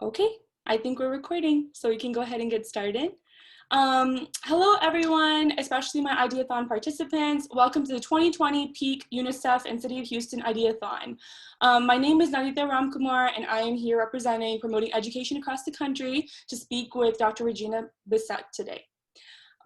Okay, I think we're recording, so we can go ahead and get started. Hello everyone, especially my Ideathon participants. Welcome to the 2020 PEAC, UNICEF, and City of Houston Ideathon. My name is Nandita Ramkumar, and I am here representing promoting education across the country to speak with Dr. Richina Bicette today.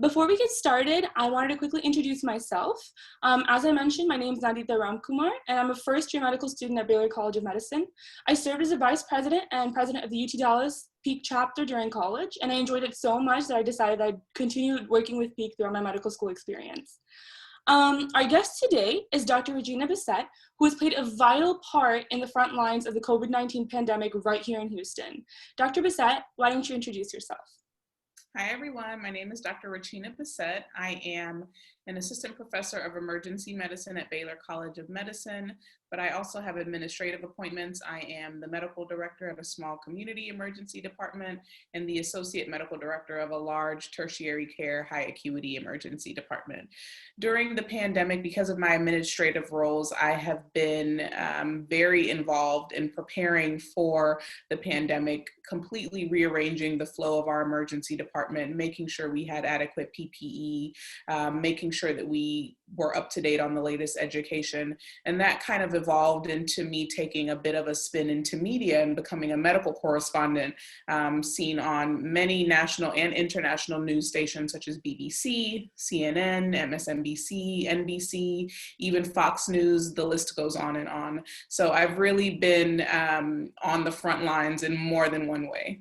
Before we get started, I wanted to quickly introduce myself. As I mentioned, my name is Nandita Ramkumar, and I'm a first-year medical student at Baylor College of Medicine. I served as a vice president and president of the UT Dallas PEAC chapter during college, and I enjoyed it so much that I decided I'd continue working with PEAC throughout my medical school experience. Our guest today is Dr. Richina Bicette, who has played a vital part in the front lines of the COVID-19 pandemic right here in Houston. Dr. Bicette, why don't you introduce yourself? Hi everyone, my name is Dr. Richina Bicette. I am an assistant professor of emergency medicine at Baylor College of Medicine, but I also have administrative appointments. I am the medical director of a small community emergency department and the associate medical director of a large tertiary care high acuity emergency department. During the pandemic, because of my administrative roles, I have been very involved in preparing for the pandemic, completely rearranging the flow of our emergency department, making sure we had adequate PPE, making sure that we were up to date on the latest education. And that kind of evolved into me taking a bit of a spin into media and becoming a medical correspondent, seen on many national and international news stations such as BBC, CNN, MSNBC, NBC, even Fox News, the list goes on and on. So I've really been on the front lines in more than one way.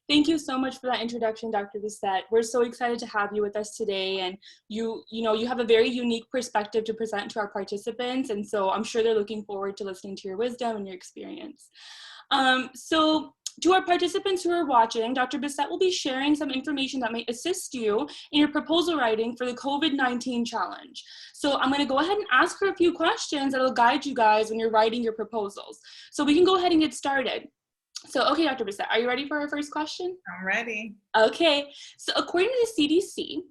Thank you so much for that introduction, Dr. Bicette. We're so excited to have you with us today, and you have a very unique perspective to present to our participants, and so I'm sure they're looking forward to listening to your wisdom and your experience. So to our participants who are watching, Dr. Bicette will be sharing some information that may assist you in your proposal writing for the COVID-19 challenge. So I'm going to go ahead and ask her a few questions that will guide you guys when you're writing your proposals. So we can go ahead and get started. So, okay, Dr. Bicette, are you ready for our first question? I'm ready. Okay, so according to the CDC,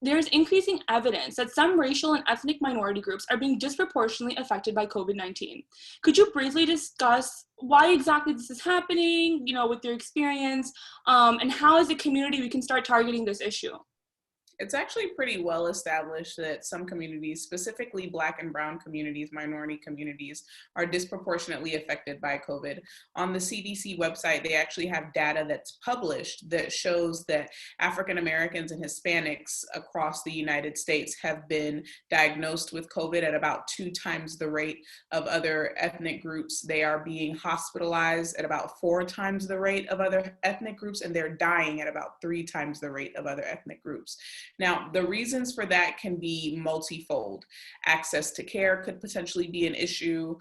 there's increasing evidence that some racial and ethnic minority groups are being disproportionately affected by COVID-19. Could you briefly discuss why exactly this is happening, with your experience, and how as a community we can start targeting this issue? It's actually pretty well established that some communities, specifically Black and Brown communities, minority communities, are disproportionately affected by COVID. On the CDC website, they actually have data that's published that shows that African Americans and Hispanics across the United States have been diagnosed with COVID at about 2 times the rate of other ethnic groups. They are being hospitalized at about 4 times the rate of other ethnic groups, and they're dying at about 3 times the rate of other ethnic groups. Now, the reasons for that can be multifold. Access to care could potentially be an issue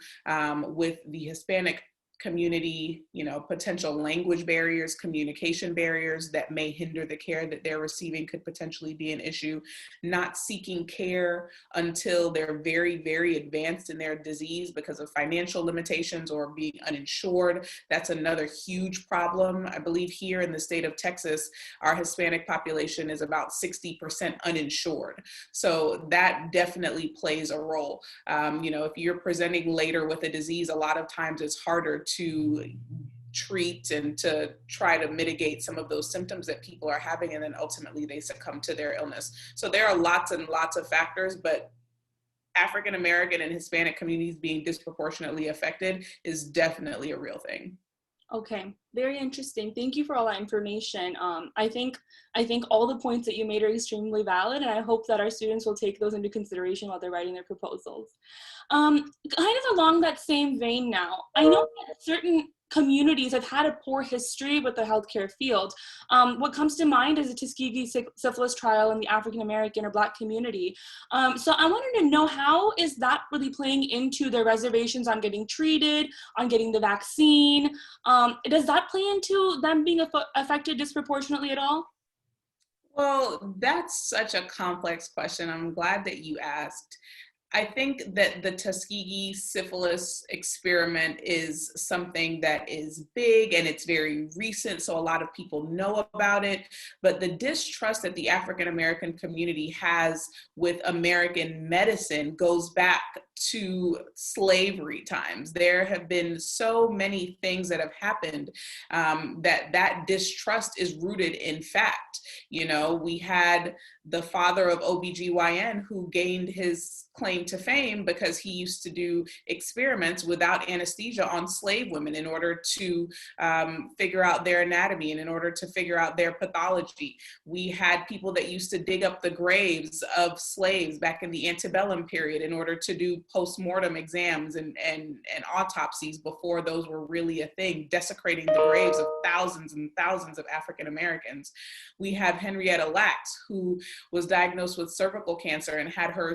with the Hispanic community, potential language barriers, communication barriers that may hinder the care that they're receiving could potentially be an issue. Not seeking care until they're very, very advanced in their disease because of financial limitations or being uninsured. That's another huge problem. I believe here in the state of Texas, our Hispanic population is about 60% uninsured. So that definitely plays a role. If you're presenting later with a disease, a lot of times it's harder to treat and to try to mitigate some of those symptoms that people are having, and then ultimately they succumb to their illness. So there are lots and lots of factors, but African American and Hispanic communities being disproportionately affected is definitely a real thing. Okay, very interesting. Thank you for all that information. I think all the points that you made are extremely valid, and I hope that our students will take those into consideration while they're writing their proposals. Kind of along that same vein now, I know that certain communities have had a poor history with the healthcare field. What comes to mind is the Tuskegee syphilis trial in the African American or Black community. So I wanted to know, how is that really playing into their reservations on getting treated, on getting the vaccine? Does that play into them being affected disproportionately at all? Well, that's such a complex question. I'm glad that you asked. I think that the Tuskegee syphilis experiment is something that is big and it's very recent, so a lot of people know about it, but the distrust that the African American community has with American medicine goes back to slavery times. There have been so many things that have happened that distrust is rooted in fact. You know, we had the father of OBGYN who gained his claim to fame because he used to do experiments without anesthesia on slave women in order to figure out their anatomy and in order to figure out their pathology. We had people that used to dig up the graves of slaves back in the antebellum period in order to do post-mortem exams and autopsies before those were really a thing, desecrating the graves of thousands and thousands of African Americans. We have Henrietta Lacks, who was diagnosed with cervical cancer and had her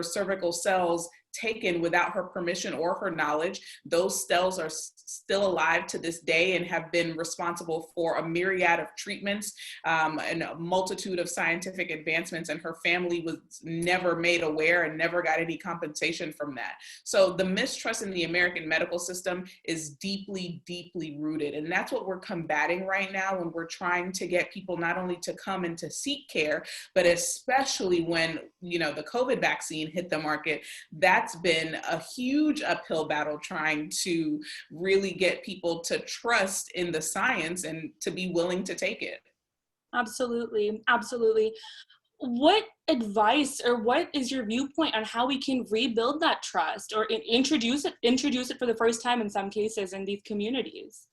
cervical cells taken without her permission or her knowledge. Those cells are still alive to this day and have been responsible for a myriad of treatments and a multitude of scientific advancements, and her family was never made aware and never got any compensation from that. So the mistrust in the American medical system is deeply, deeply rooted, and that's what we're combating right now when we're trying to get people not only to come and to seek care, but especially when, you know, the COVID vaccine hit the market. That's been a huge uphill battle trying to really get people to trust in the science and to be willing to take it. Absolutely, absolutely. What advice or what is your viewpoint on how we can rebuild that trust or introduce it for the first time in some cases in these communities?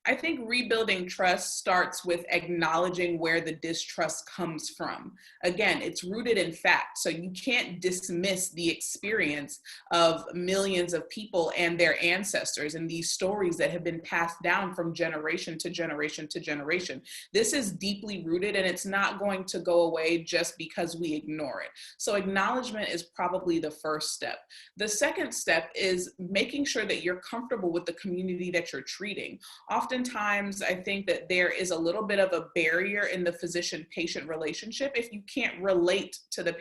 I think rebuilding trust starts with acknowledging where the distrust comes from. Again, it's rooted in fact, so you can't dismiss the experience of millions of people and their ancestors and these stories that have been passed down from generation to generation to generation. This is deeply rooted and it's not going to go away just because we ignore it. So acknowledgement is probably the first step. The second step is making sure that you're comfortable with the community that you're treating. Oftentimes, I think that there is a little bit of a barrier in the physician-patient relationship if you can't relate to the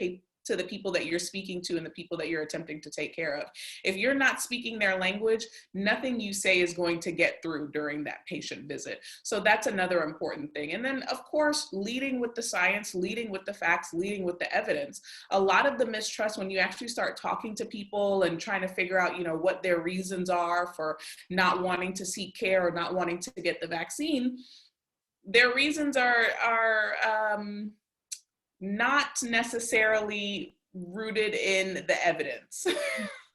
people that you're speaking to and the people that you're attempting to take care of. If you're not speaking their language, nothing you say is going to get through during that patient visit. So that's another important thing. And then, of course, leading with the science, leading with the facts, leading with the evidence. A lot of the mistrust, when you actually start talking to people and trying to figure out, you know, what their reasons are for not wanting to seek care or not wanting to get the vaccine, their reasons are not necessarily rooted in the evidence.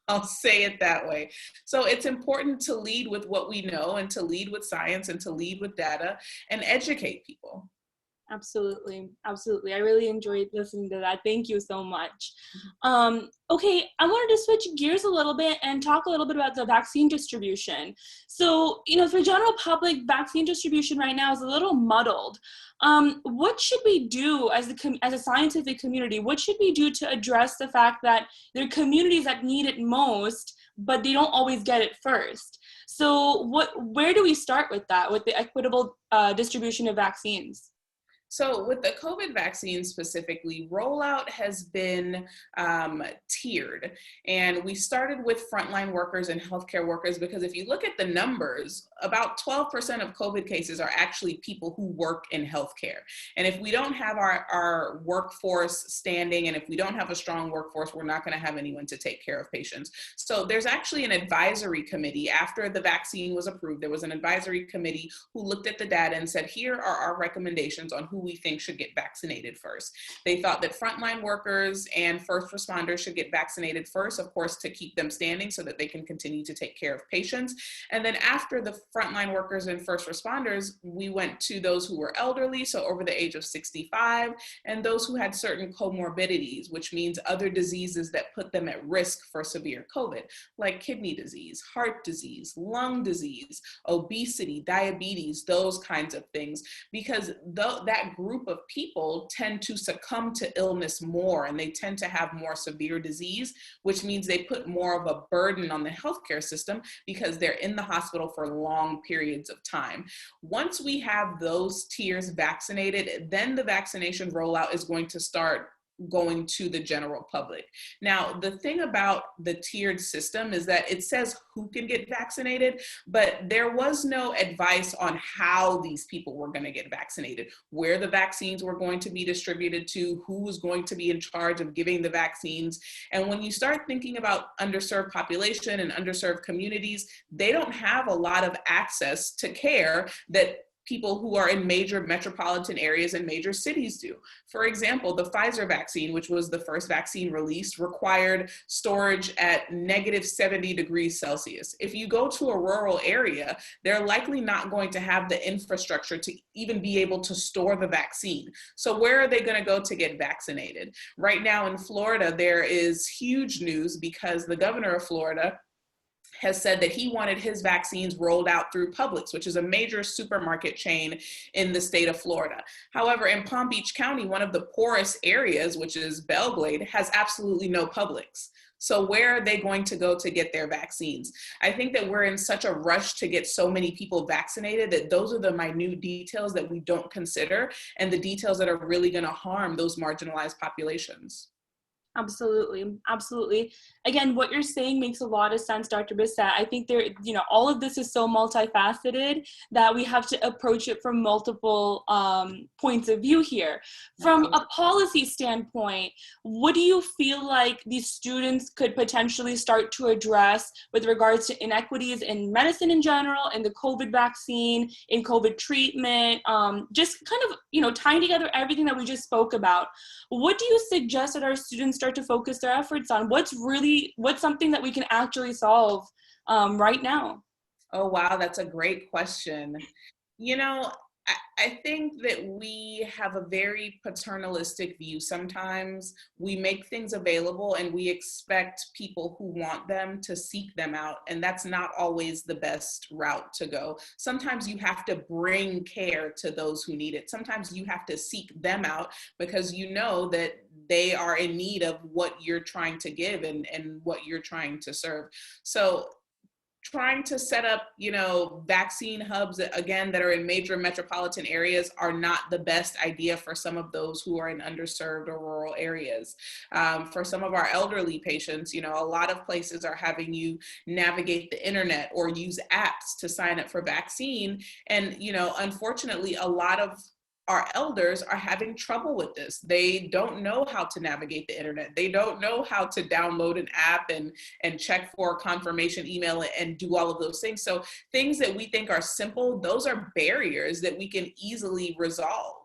I'll say it that way. So it's important to lead with what we know and to lead with science and to lead with data and educate people. Absolutely. Absolutely. I really enjoyed listening to that. Thank you so much. Okay, I wanted to switch gears a little bit and talk a little bit about the vaccine distribution. So, you know, for general public, vaccine distribution right now is a little muddled. What should we do as a scientific community? What should we do to address the fact that there are communities that need it most, but they don't always get it first? So where do we start with that, with the equitable distribution of vaccines? So with the COVID vaccine specifically, rollout has been tiered. And we started with frontline workers and healthcare workers because if you look at the numbers, about 12% of COVID cases are actually people who work in healthcare. And if we don't have our workforce standing and if we don't have a strong workforce, we're not going to have anyone to take care of patients. So there's actually an advisory committee. After the vaccine was approved, there was an advisory committee who looked at the data and said, here are our recommendations on who we think should get vaccinated first. They thought that frontline workers and first responders should get vaccinated first, of course, to keep them standing so that they can continue to take care of patients. And then after the frontline workers and first responders, we went to those who were elderly, so over the age of 65, and those who had certain comorbidities, which means other diseases that put them at risk for severe COVID, like kidney disease, heart disease, lung disease, obesity, diabetes, those kinds of things, because that group of people tend to succumb to illness more and they tend to have more severe disease, which means they put more of a burden on the healthcare system because they're in the hospital for long periods of time. Once we have those tiers vaccinated, then the vaccination rollout is going to start going to the general public. Now, the thing about the tiered system is that it says who can get vaccinated, but there was no advice on how these people were going to get vaccinated, where the vaccines were going to be distributed to, who was going to be in charge of giving the vaccines. And when you start thinking about underserved population and underserved communities, they don't have a lot of access to care that people who are in major metropolitan areas and major cities do. For example, the Pfizer vaccine, which was the first vaccine released, required storage at -70 degrees Celsius. If you go to a rural area, they're likely not going to have the infrastructure to even be able to store the vaccine. So where are they going to go to get vaccinated? Right now in Florida, there is huge news because the governor of Florida has said that he wanted his vaccines rolled out through Publix, which is a major supermarket chain in the state of Florida. However, in Palm Beach County, one of the poorest areas, which is Belglade, has absolutely no Publix. So where are they going to go to get their vaccines? I think that we're in such a rush to get so many people vaccinated that those are the minute details that we don't consider, and the details that are really going to harm those marginalized populations. Absolutely. Absolutely. Again, what you're saying makes a lot of sense, Dr. Bicette. I think all of this is so multifaceted that we have to approach it from multiple points of view here. From a policy standpoint, what do you feel like these students could potentially start to address with regards to inequities in medicine in general, in the COVID vaccine, in COVID treatment, just kind of, tying together everything that we just spoke about? What do you suggest that our students start to focus their efforts on? What's something that we can actually solve right now? Oh, wow, that's a great question. I think that we have a very paternalistic view. Sometimes we make things available and we expect people who want them to seek them out, and that's not always the best route to go. Sometimes you have to bring care to those who need it. Sometimes you have to seek them out because you know that they are in need of what you're trying to give and what you're trying to serve. So trying to set up, vaccine hubs again that are in major metropolitan areas are not the best idea for some of those who are in underserved or rural areas. For some of our elderly patients, a lot of places are having you navigate the internet or use apps to sign up for vaccine. And, unfortunately, a lot of our elders are having trouble with this. They don't know how to navigate the internet. They don't know how to download an app and check for a confirmation email and do all of those things. So things that we think are simple, those are barriers that we can easily resolve.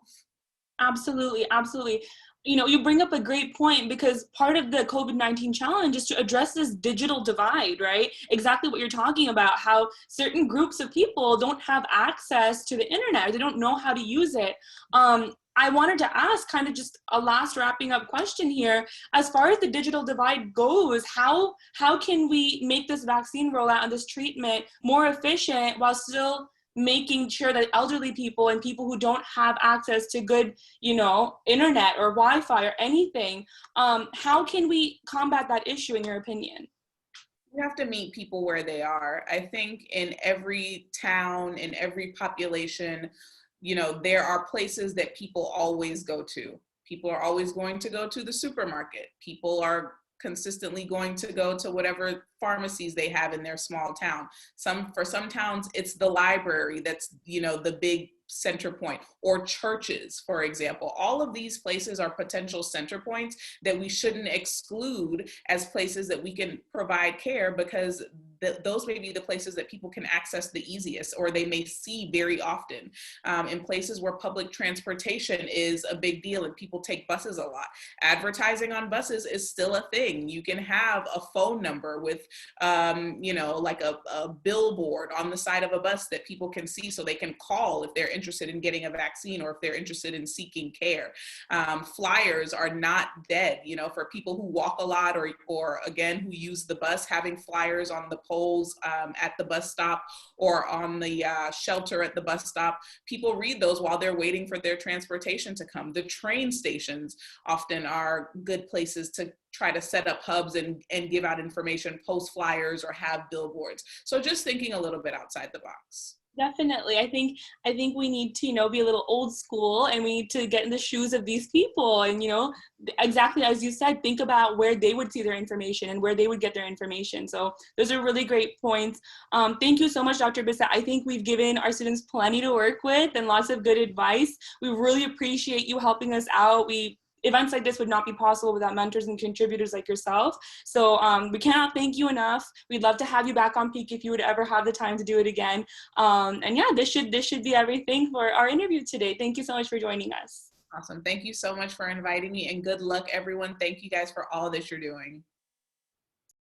Absolutely, absolutely. You bring up a great point because part of the COVID-19 challenge is to address this digital divide, right? Exactly what you're talking about, how certain groups of people don't have access to the internet. They don't know how to use it. I wanted to ask kind of just a last wrapping up question here. As far as the digital divide goes, how can we make this vaccine rollout and this treatment more efficient while still making sure that elderly people and people who don't have access to good, internet or Wi-Fi or anything, how can we combat that issue in your opinion? You have to meet people where they are. I think in every town, in every population, there are places that people always go to. People are always going to go to the supermarket. People are consistently going to go to whatever pharmacies they have in their small town. For some towns, it's the library that's, the big center point, or churches, for example. All of these places are potential center points that we shouldn't exclude as places that we can provide care, because those may be the places that people can access the easiest, or they may see very often. In places where public transportation is a big deal and people take buses a lot, advertising on buses is still a thing. You can have a phone number with, like a billboard on the side of a bus that people can see so they can call if they're interested in getting a vaccine or if they're interested in seeking care. Flyers are not dead, for people who walk a lot or again, who use the bus, having flyers on the poles at the bus stop or on the shelter at the bus stop. People read those while they're waiting for their transportation to come. The train stations often are good places to try to set up hubs and give out information, post flyers, or have billboards. So just thinking a little bit outside the box. Definitely. I think we need to, be a little old school, and we need to get in the shoes of these people and, exactly as you said, think about where they would see their information and where they would get their information. So those are really great points. Thank you so much, Dr. Bicette. I think we've given our students plenty to work with and lots of good advice. We really appreciate you helping us out. Events like this would not be possible without mentors and contributors like yourself. So we cannot thank you enough. We'd love to have you back on PEAC if you would ever have the time to do it again. And yeah, this should be everything for our interview today. Thank you so much for joining us. Awesome. Thank you so much for inviting me, and good luck, everyone. Thank you guys for all that you're doing.